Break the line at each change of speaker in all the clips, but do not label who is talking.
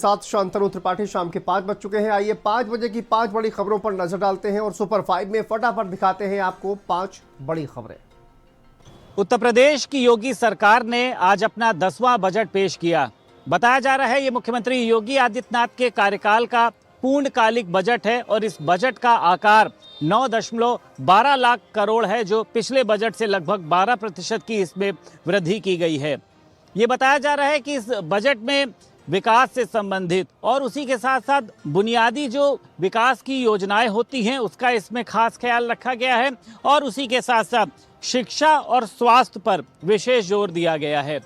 साथ शांतनु त्रिपाठी शाम के 5 बज चुके हैं। आइए 5 बजे की 5 बड़ी खबरों पर नजर डालते हैं और सुपर 5 में फटाफट दिखाते हैं आपको 5 बड़ी खबरें।
उत्तर प्रदेश की योगी सरकार ने आज अपना 10वां बजट पेश किया। बताया जा रहा है ये मुख्यमंत्री योगी आदित्यनाथ के कार्यकाल का पूर्णकालिक बजट है और इस बजट का आकार 9.12 लाख करोड़ है, जो पिछले बजट से लगभग 12% की इसमें वृद्धि की गई है। ये बताया जा रहा है कि इस बजट में विकास से संबंधित और उसी के साथ साथ बुनियादी जो विकास की योजनाएं होती हैं उसका इसमें खास ख्याल रखा गया है और उसी के साथ साथ शिक्षा और स्वास्थ्य पर विशेष जोर दिया गया है।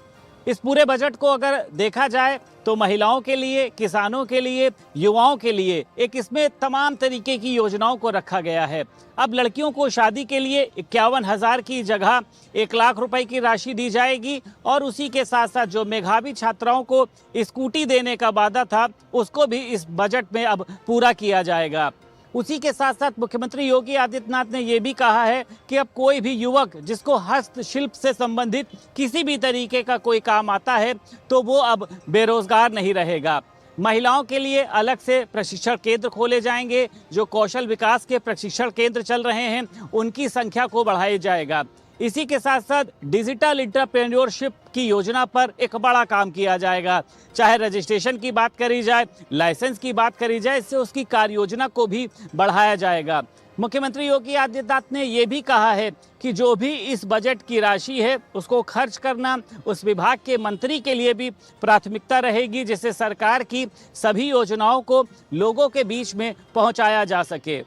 इस पूरे बजट को अगर देखा जाए तो महिलाओं के लिए, किसानों के लिए, युवाओं के लिए एक इसमें तमाम तरीके की योजनाओं को रखा गया है। अब लड़कियों को शादी के लिए 51,000 की जगह 1 लाख रुपए की राशि दी जाएगी और उसी के साथ साथ जो मेधावी छात्राओं को स्कूटी देने का वादा था उसको भी इस बजट में अब पूरा किया जाएगा। उसी के साथ साथ मुख्यमंत्री योगी आदित्यनाथ ने यह भी कहा है कि अब कोई भी युवक जिसको हस्तशिल्प से संबंधित किसी भी तरीके का कोई काम आता है तो वो अब बेरोजगार नहीं रहेगा। महिलाओं के लिए अलग से प्रशिक्षण केंद्र खोले जाएंगे। जो कौशल विकास के प्रशिक्षण केंद्र चल रहे हैं उनकी संख्या को बढ़ाया जाएगा। इसी के साथ साथ डिजिटल एंटरप्रेन्योरशिप की योजना पर एक बड़ा काम किया जाएगा। चाहे रजिस्ट्रेशन की बात करी जाए, लाइसेंस की बात करी जाए, इससे उसकी कार्य योजना को भी बढ़ाया जाएगा। मुख्यमंत्री योगी आदित्यनाथ ने यह भी कहा है कि जो भी इस बजट की राशि है उसको खर्च करना उस विभाग के मंत्री के लिए भी प्राथमिकता रहेगी, जिससे सरकार की सभी योजनाओं को लोगों के बीच में पहुंचाया जा सके।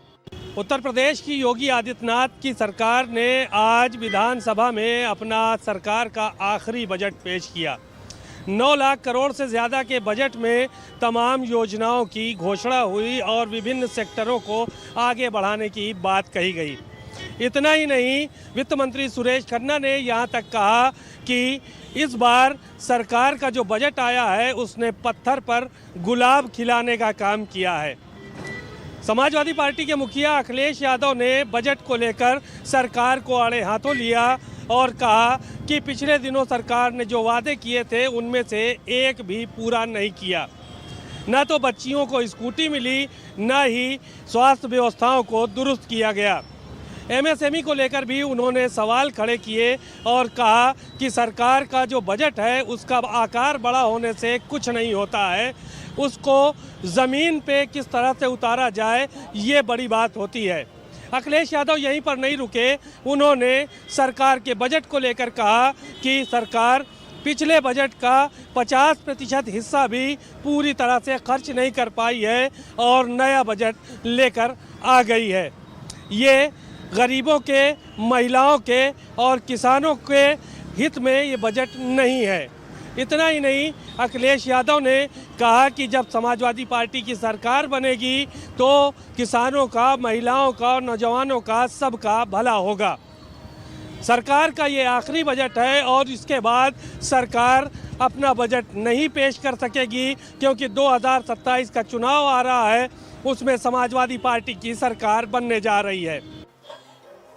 उत्तर प्रदेश की योगी आदित्यनाथ की सरकार ने आज विधानसभा में अपना सरकार का आखिरी बजट पेश किया। 9 लाख करोड़ से ज़्यादा के बजट में तमाम योजनाओं की घोषणा हुई और विभिन्न सेक्टरों को आगे बढ़ाने की बात कही गई। इतना ही नहीं, वित्त मंत्री सुरेश खन्ना ने यहाँ तक कहा कि इस बार सरकार का जो बजट आया है उसने पत्थर पर गुलाब खिलाने का काम किया है। समाजवादी पार्टी के मुखिया अखिलेश यादव ने बजट को लेकर सरकार को आड़े हाथों लिया और कहा कि पिछले दिनों सरकार ने जो वादे किए थे उनमें से एक भी पूरा नहीं किया। न तो बच्चियों को स्कूटी मिली, न ही स्वास्थ्य व्यवस्थाओं को दुरुस्त किया गया। एमएसएमई को लेकर भी उन्होंने सवाल खड़े किए और कहा कि सरकार का जो बजट है उसका आकार बड़ा होने से कुछ नहीं होता है, उसको ज़मीन पे किस तरह से उतारा जाए ये बड़ी बात होती है। अखिलेश यादव यहीं पर नहीं रुके, उन्होंने सरकार के बजट को लेकर कहा कि सरकार पिछले बजट का 50% हिस्सा भी पूरी तरह से खर्च नहीं कर पाई है और नया बजट लेकर आ गई है। ये गरीबों के, महिलाओं के और किसानों के हित में ये बजट नहीं है। इतना ही नहीं, अखिलेश यादव ने कहा कि जब समाजवादी पार्टी की सरकार बनेगी तो किसानों का, महिलाओं का और नौजवानों का सबका भला होगा। सरकार का ये आखिरी बजट है और इसके बाद सरकार अपना बजट नहीं पेश कर सकेगी क्योंकि 2027 का चुनाव आ रहा है, उसमें समाजवादी पार्टी की सरकार बनने जा रही है।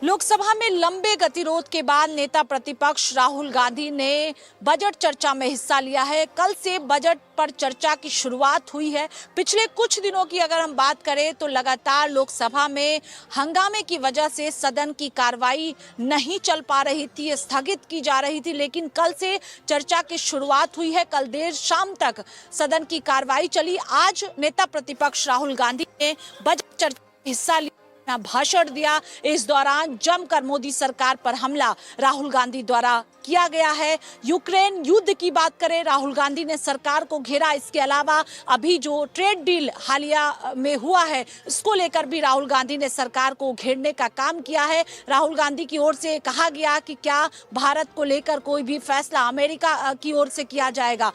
लोकसभा में लंबे गतिरोध के बाद नेता प्रतिपक्ष राहुल गांधी ने बजट चर्चा में हिस्सा लिया है। कल से बजट पर चर्चा की शुरुआत हुई है। पिछले कुछ दिनों की अगर हम बात करें तो लगातार लोकसभा में हंगामे की वजह से सदन की कार्रवाई नहीं चल पा रही थी, स्थगित की जा रही थी, लेकिन कल से चर्चा की शुरुआत हुई है। कल देर शाम तक सदन की कार्रवाई चली। आज नेता प्रतिपक्ष राहुल गांधी ने बजट चर्चा में हिस्सा लिया, भाषण दिया। इस दौरान जमकर मोदी सरकार पर हमला राहुल गांधी द्वारा किया गया है। यूक्रेन युद्ध की बात करें, राहुल गांधी ने सरकार को घेरा। इसके अलावा अभी जो ट्रेड डील हालिया में हुआ है इसको लेकर भी राहुल गांधी ने सरकार को घेरने का काम किया है। राहुल गांधी की ओर से कहा गया कि क्या भारत को लेकर कोई भी फैसला अमेरिका की ओर से किया जाएगा।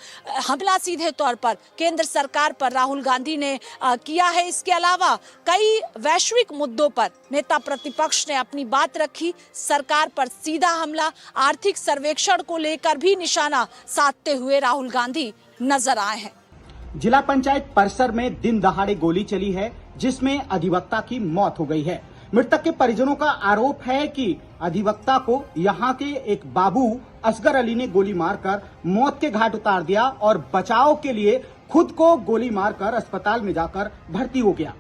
हमला सीधे तौर पर केंद्र सरकार पर राहुल गांधी ने किया है। इसके अलावा कई वैश्विक मुद्दों पर नेता प्रतिपक्ष ने अपनी बात रखी। सरकार पर सीधा हमला, आर्थिक सर्वेक्षण को लेकर भी निशाना साधते हुए राहुल गांधी नजर आए हैं।
जिला पंचायत परिसर में दिन दहाड़े गोली चली है जिसमें अधिवक्ता की मौत हो गई है। मृतक के परिजनों का आरोप है कि अधिवक्ता को यहां के एक बाबू असगर अली ने गोली मारकर मौत के घाट उतार दिया और बचाव के लिए खुद को गोली मारकर अस्पताल में जाकर भर्ती हो गया।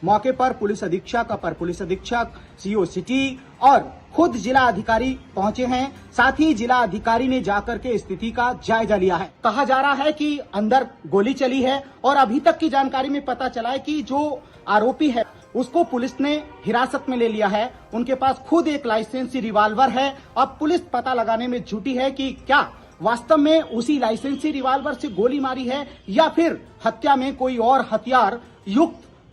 मौके पर पुलिस अधीक्षक, अपर पुलिस अधीक्षक, सीओ सिटी और खुद जिला अधिकारी पहुंचे हैं। साथ ही जिला अधिकारी ने जाकर के स्थिति का जायजा लिया है। कहा जा रहा है कि अंदर गोली चली है और अभी तक की जानकारी में पता चला है कि जो आरोपी है उसको पुलिस ने हिरासत में ले लिया है। उनके पास खुद एक लाइसेंसी रिवाल्वर है। अब पुलिस पता लगाने में जुटी है कि क्या वास्तव में उसी लाइसेंसी रिवाल्वर से गोली मारी है या फिर हत्या में कोई और हथियार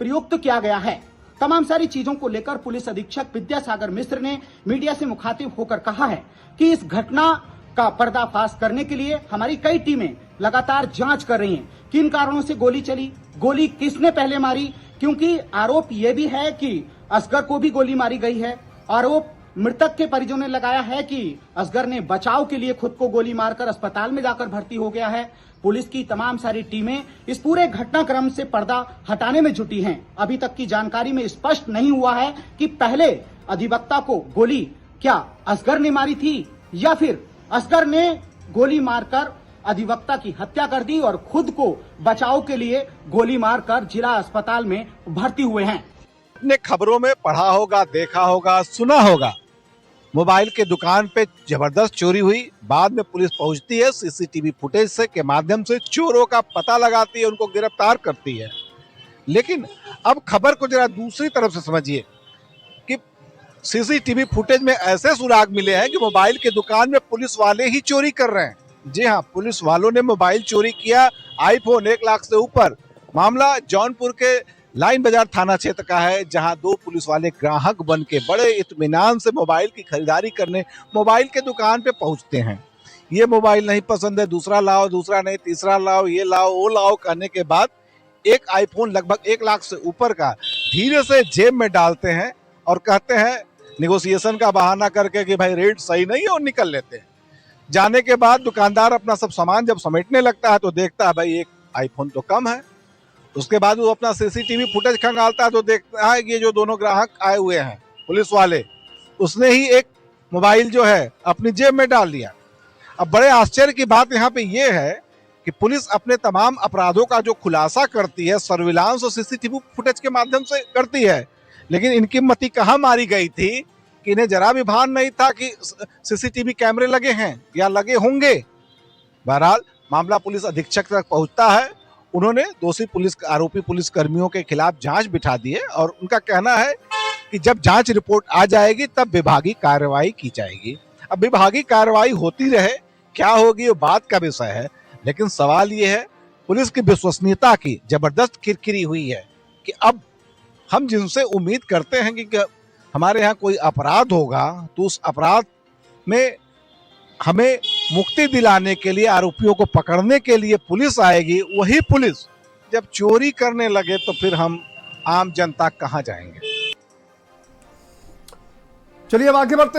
प्रयुक्त किया गया है। तमाम सारी चीजों को लेकर पुलिस अधीक्षक विद्यासागर मिश्र ने मीडिया से मुखातिब होकर कहा है कि इस घटना का पर्दाफाश करने के लिए हमारी कई टीमें लगातार जांच कर रही हैं। किन कारणों से गोली चली, गोली किसने पहले मारी, क्योंकि आरोप यह भी है कि असगर को भी गोली मारी गई है। आरोप मृतक के परिजनों ने लगाया है कि असगर ने बचाव के लिए खुद को गोली मारकर अस्पताल में जाकर भर्ती हो गया है। पुलिस की तमाम सारी टीमें इस पूरे घटनाक्रम से पर्दा हटाने में जुटी हैं। अभी तक की जानकारी में स्पष्ट नहीं हुआ है कि पहले अधिवक्ता को गोली क्या असगर ने मारी थी या फिर असगर ने गोली मारकर अधिवक्ता की हत्या कर दी और खुद को बचाव के लिए गोली मारकर जिला अस्पताल में भर्ती हुए हैं।
आपने खबरों में पढ़ा होगा, देखा होगा, सुना होगा, मोबाइल के दुकान पे जबरदस्त चोरी हुई। बाद में पुलिस पहुंचती है, सीसीटीवी फुटेज के माध्यम से चोरों का पता लगाती है, उनको गिरफ्तार करती है। लेकिन अब खबर को जरा दूसरी तरफ से समझिए कि सीसीटीवी फुटेज में ऐसे सुराग मिले हैं कि मोबाइल के दुकान में पुलिस वाले ही चोरी कर रहे हैं। जी हाँ, पुलिस वालों ने मोबाइल चोरी किया, आईफोन 1 लाख से ऊपर। मामला जौनपुर के लाइन बाजार थाना क्षेत्र का है, जहां 2 पुलिस वाले ग्राहक बन के बड़े इत्मीनान से मोबाइल की खरीदारी करने मोबाइल के दुकान पे पहुंचते हैं। ये मोबाइल नहीं पसंद है, दूसरा लाओ, दूसरा नहीं, तीसरा लाओ, ये लाओ, वो लाओ कहने के बाद एक आईफोन लगभग 1 लाख से ऊपर का धीरे से जेब में डालते हैं और कहते हैं निगोशिएशन का बहाना करके कि भाई रेट सही नहीं है, और निकल लेते हैं। जाने के बाद दुकानदार अपना सब सामान जब समेटने लगता है तो देखता है भाई एक आईफोन तो कम है। उसके बाद वो अपना सीसीटीवी फुटेज खंगालता है तो देखता है कि ये जो दोनों ग्राहक आए हुए हैं पुलिस वाले, उसने ही एक मोबाइल जो है अपनी जेब में डाल लिया। अब बड़े आश्चर्य की बात यहाँ पे ये है कि पुलिस अपने तमाम अपराधों का जो खुलासा करती है सर्विलांस और सीसीटीवी फुटेज के माध्यम से करती है, लेकिन इनकी मति कहाँ मारी गई थी कि इन्हें जरा भी भान नहीं था कि सीसीटीवी कैमरे लगे हैं या लगे होंगे। बहरहाल मामला पुलिस अधीक्षक तक पहुंचता है। उन्होंने दोषी आरोपी पुलिस कर्मियों के खिलाफ जांच बिठा दी है और उनका कहना है कि जब जांच रिपोर्ट आ जाएगी तब विभागीय कार्रवाई की जाएगी। अब विभागीय कार्रवाई होती रहे, क्या होगी वो बात का विषय है, लेकिन सवाल ये है पुलिस की विश्वसनीयता की जबरदस्त किरकिरी हुई है कि अब हम जिनसे उम्मीद करते हैं कि हमारे यहाँ कोई अपराध होगा तो उस अपराध में हमें मुक्ति दिलाने के लिए, आरोपियों को पकड़ने के लिए पुलिस आएगी, वही पुलिस जब चोरी करने लगे तो फिर हम आम जनता कहाँ जाएंगे।
चलिए अब आगे बढ़ते